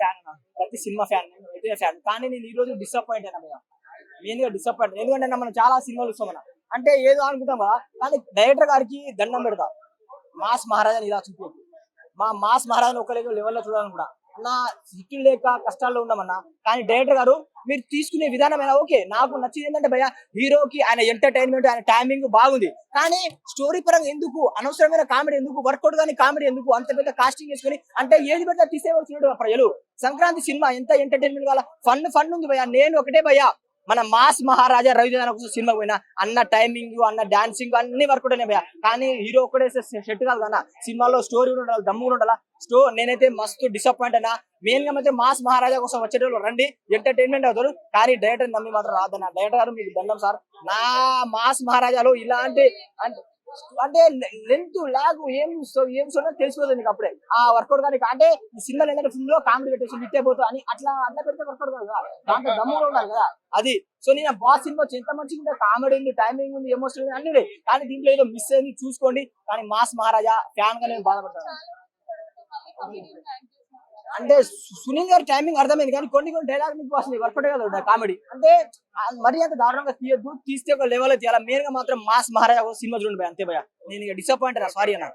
Fan అన్న, ప్రతి cinema fan, అయితే ఫ్యాన్. కానీ నేను ఈ రోజు డిసప్పాయింట్ అయినా భయ్యా, మెయిన్ గా డిసప్పాయింట్. ఎందుకంటే మనం చాలా సినిమాలు చూస్తాం అన్న, అంటే ఏదో అనుకుంటాం కదా, కానీ డైరెక్టర్ గారికి దండం పెడతా, మాస్ మహారాజాని ఇలా చూపి, మా మాస్ మహారాజాని ఒక లెవెల్లో చూడాలనుకున్నా. నా హిట్లు లేక కష్టాల్లో ఉన్నామన్నా, కానీ డైరెక్టర్ గారు మీరు తీసుకునే విధానం అయినా ఓకే. నాకు నచ్చింది ఏంటంటే భయ్య, హీరోకి ఆయన ఎంటర్టైన్మెంట్, ఆయన టైమింగ్ బాగుంది, కానీ స్టోరీ పరంగా ఎందుకు అనవసరమైన కామెడీ ఎందుకు, వర్కౌట్ కానీ కామెడీ ఎందుకు, అంత పెద్ద కాస్టింగ్ చేసుకుని అంటే ఏది పెడితే తీసేవాడు చూడడు ప్రజలు. సంక్రాంతి సినిమా ఎంత ఎంటర్టైన్మెంట్ కావాలా, ఫన్ ఉంది భయ్య. నేను ఒకటే భయ్య, మన మాస్ మహారాజా రవిచంద్రన్ కోసం సినిమా పోయినా అన్న టైమింగ్, అన్న డాన్సింగ్ అన్ని వర్కౌట్ అయినాయి భయ్య. కానీ హీరో ఒకటే సెట్ కాదు కదా, సినిమాలో స్టోరీ కూడా ఉండాలి, దమ్ము కూడా ఉండాలా. నేనైతే మస్తు డిసప్పాయింట్ అయినా. మెయిన్ గా అయితే మాస్ మహారాజా కోసం వచ్చేటోళ్ళు రండి, ఎంటర్టైన్మెంట్ అవుతారు, కానీ డైరెక్టర్ నమ్మి మాత్రం రాదన్న. డైరెక్టర్ గారు మీకు దండం సార్. నా మాస్ మహారాజాలో ఇలాంటి అంటే లెంత్ లాగ్ ఏం తెలిసిపోతుంది మీకు అప్పుడే ఆ వర్కౌట్. కానీ అంటే ఈ సినిమాలు ఏంటంటే ఫుల్ లో కామెడీ పెట్టేసి హిట్ అయిపోతుంది అని అట్లా పెడితే వర్కౌట్ కాదు కదా, దాంట్లో దమ్ము కూడా ఉండాలి కదా అది. నేను బాస్ సినిమా ఎంత మంచిగా ఉంటే, కామెడీ ఉంది, టైమింగ్ ఉంది, ఎమోషన్ ఉంది, అన్ని ఉన్నాయి, కానీ దీంట్లో ఏదో మిస్ అయింది చూసుకోండి. కానీ మాస్ మహారాజా ఫ్యాన్ గా నేను బాధపడతాను. అంటే సునీల్ గారి టైమింగ్ అర్థమైంది, కానీ కొన్ని డైలాగ్ మీకు అసలు వర్కౌట్ కదా కామెడీ. అంటే మరీ అంత దారుణంగా తీయద్దు, తీస్తే ఒక లెవెల్ తీయాలి. మెయిన్ గా మాత్రం మాస్ మహారాజా సినిమా చూడండి భయ, అంతే భయ. నేను డిసప్పాయింట్ సారీ అన్న.